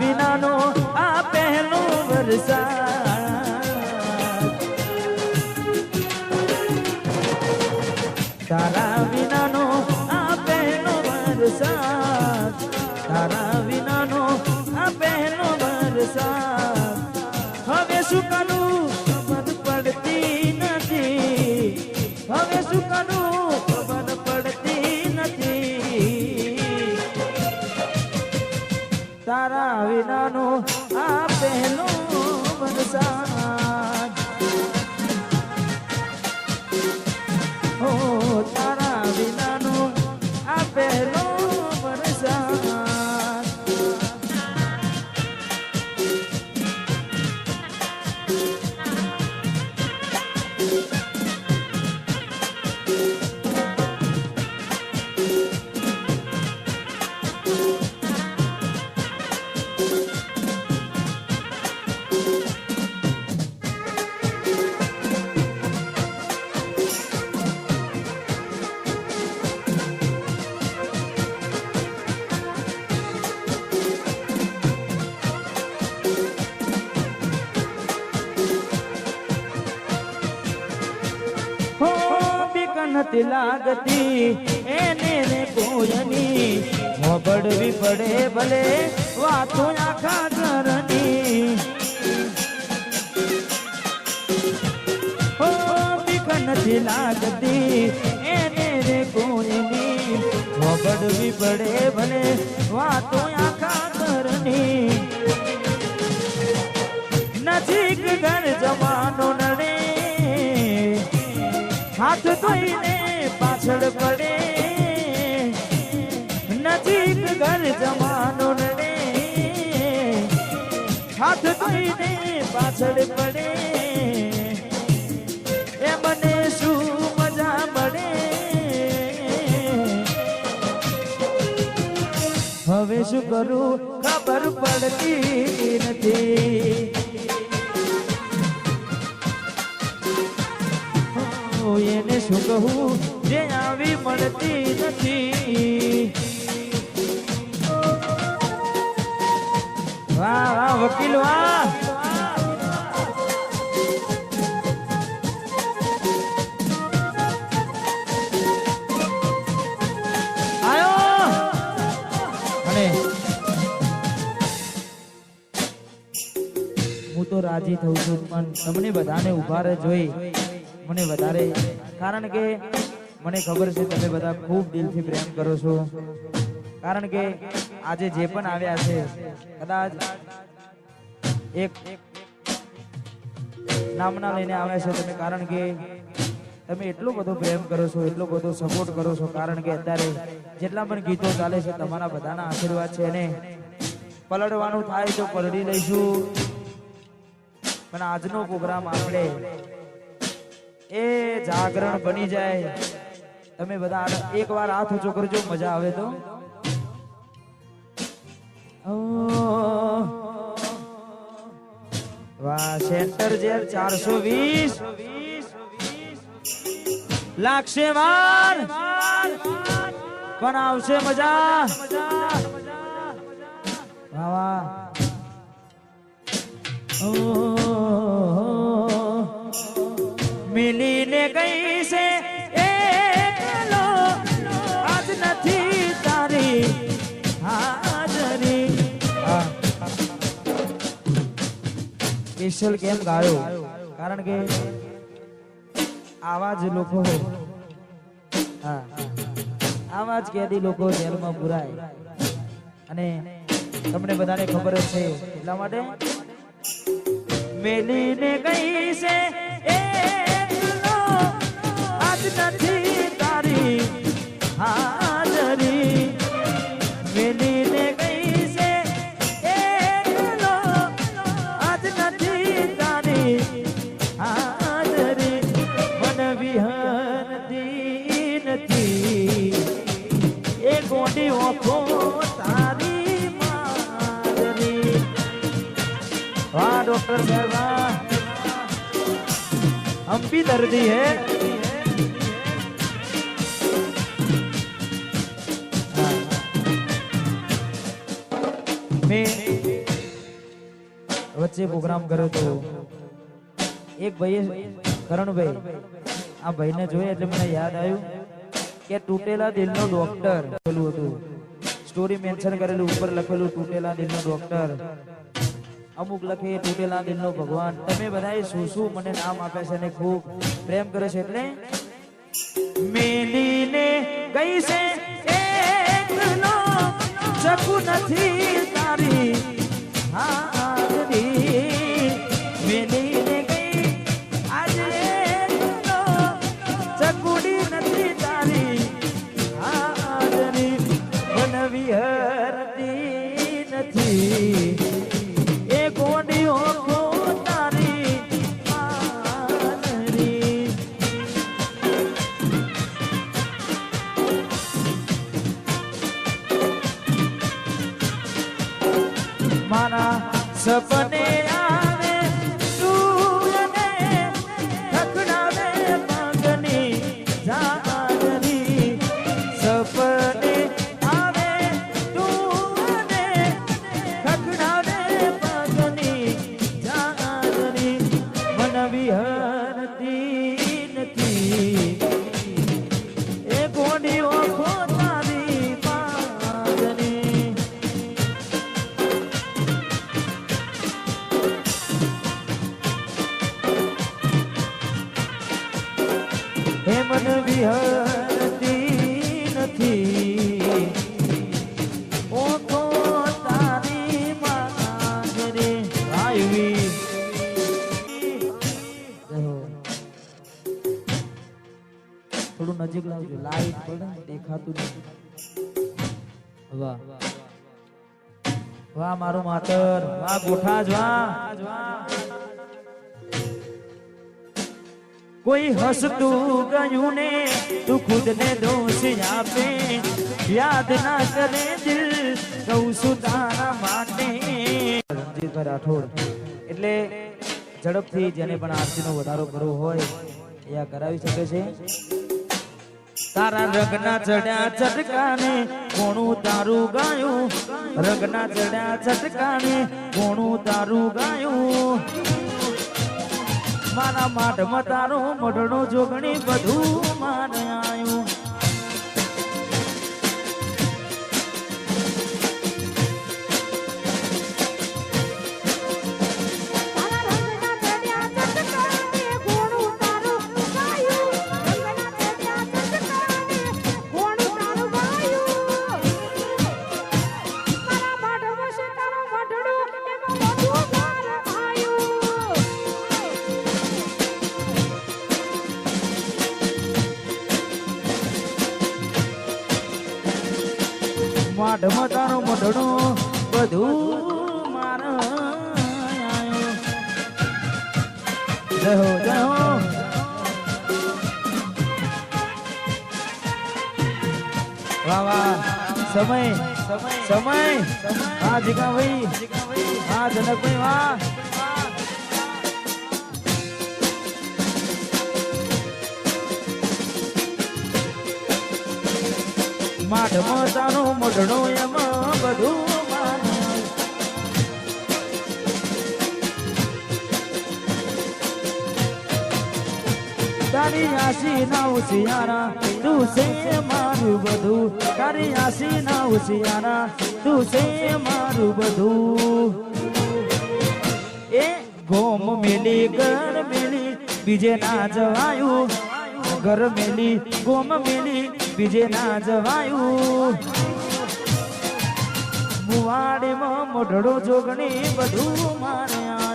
વિનાનો આ પહેલો વરસાદ, તારા વિનાનો આ પહેલો વરસાદ, તારા વિનાનો આ પહેલો વરસાદ. હવે શું કરું ખબર પડતી નથી, હવે શું કરું ખબર પડતી નથી. તારા વિનાનો આ પહેલો વરસાદ, હો તારા વિનાનો આ પહેલો વરસાદ. નથી લાગતી એને રે કોઈની, મોબડવી પડે ભલે વાતો આખા ઘરની. હો બીક નથી લાગતી એને રે કોઈની, મોબડવી પડે ભલે વાતો આખા ઘરની. નજીક ઘર જવાનો નડે, હાથ ધોઈને પાછળ પડે, નજીક ઘર જવાનો નડે, હાથ ધોઈને પાછળ પડે. એ મને શું મજા મળે, હવે શું કરું ખબર પડતી નથી. એને શું કહું જે આવી મળતી નથી. વાહ વાહ વકીલ વાહ. આયો અને હું તો રાજી થઉં છું, પણ તમને બધાને ઉભા જોઈ મને વધારે, કારણ કે મને ખબર છે તમે બધા ખૂબ દિલથી પ્રેમ કરો છો. કારણ કે આજે જે પણ આવ્યા છે કદાચ એક નામના લઈને આવ્યા છે તમે, કારણ કે તમે એટલો બધો પ્રેમ કરો છો, એટલો બધો સપોર્ટ કરો છો. કારણ કે અત્યારે જેટલા પણ ગીતો ચાલે છે તમારા બધાના આશીર્વાદ છે. અને પલળવાનું થાય તો પલળી લઈશું, પણ આજનો પ્રોગ્રામ આપણે એ જાગરણ બની જાય. તમે બધા એક વાર હાથ ઊંચો કરજો, મજા આવે તો. વાહ સેન્ટર જેલ 420 લાગશે વાર, પણ આવશે મજા. વાહ વાહ. મિલીને ગઈ છે એકલો, આજ નથી તારી હાજરી. સ્પેશિયલ કેમ ગાયો, કારણ કે આવા જ લોકો, હા આવા જ કેદી લોકો જેલમાં પુરાય, અને તમને બધાને ખબર જ છે એટલા માટે. મેલીને ગઈ છે આજ નથી તારી હાજરી, મેલીને ગઈ છે એકલો, આજ નથી તારી હાજરી. મન વિહરતી નથી એ ગોડી ઓખો તારી મારી. વાહ डॉक्टर साहब, हम भी दर्दी है। मैं વચ્ચે પ્રોગ્રામ કર્યો હતો એક ભાઈએ કરણભાઈ આ ભાઈને જોયે એટલે મને યાદ આવ્યું કે તૂટેલા દિલનો ડોક્ટર પેલું હતું સ્ટોરી મેન્શન કરેલું ઉપર લખેલું તૂટેલા દિલનો ડોક્ટર અમુક લખે તૂટેલા દિલનો ભગવાન તમે બધાએ શું શું મને નામ આપે છે અને ખૂબ પ્રેમ કરે છે એટલે મેલીને ગઈ છે એકનો શકુ નથી તારી હાજરી મેલીને ગઈ આજે એકનો શકુડી નથી તારી હાજરી મન વિહરતી નથી એ ગોડીઓ તારી હાજરી મારા સપને આવે તું ખખડાવે પગની જાગરી સપને આવે તું ખખડાવે પગની જાગરી મન વિહરતી નથી એ ગોડીઓ તારી પાગની હે મન વિહરતી નથી ઓખો તારી માગરે આવી થોડું નજીક લાવજો લાઈટ પડે દેખાતું નથી વાહ વાહ મારું માતર વાહ ગોઠા જ વાહ કોઈ હસતું ગયું ને તું ખુદ ને દોષ આપે યાદ ના કરે દિલ કહું છું તારા માટે રણજીતભાઈ રાઠોડ એટલે ઝડપથી જેને પણ આરતી નો વધારો કરવો હોય એ આ કરાવી શકે છે તારા રગના ચડ્યા ચટકાને કોણું તારું ગાયું રગના ચડ્યા ચટકાને કોણું તારું ગાયું મારા માટમાં તારો મઢડો જોગણી બધું માને આયું માઢમાં તારો મઢડો બધું મારા જય હો જય હો વાહ વાહ સમય સમય હા જીગાભાઈ હા જનકભાઈ વાહ માઢમાં તારો મઢડો એમાં બધું તારી આશી ના ઉશિયારા તું છે મારું બધું તારી આશી ના ઉશિયારા તું છે મારું બધું એ ગોમ મેલી ઘર મેલી બીજે ના જવાયું ઘર મેલી ગોમ મેલી બીજે ના જવાયું મુવાડીમાં મોઢડો જોગણી બધું મારે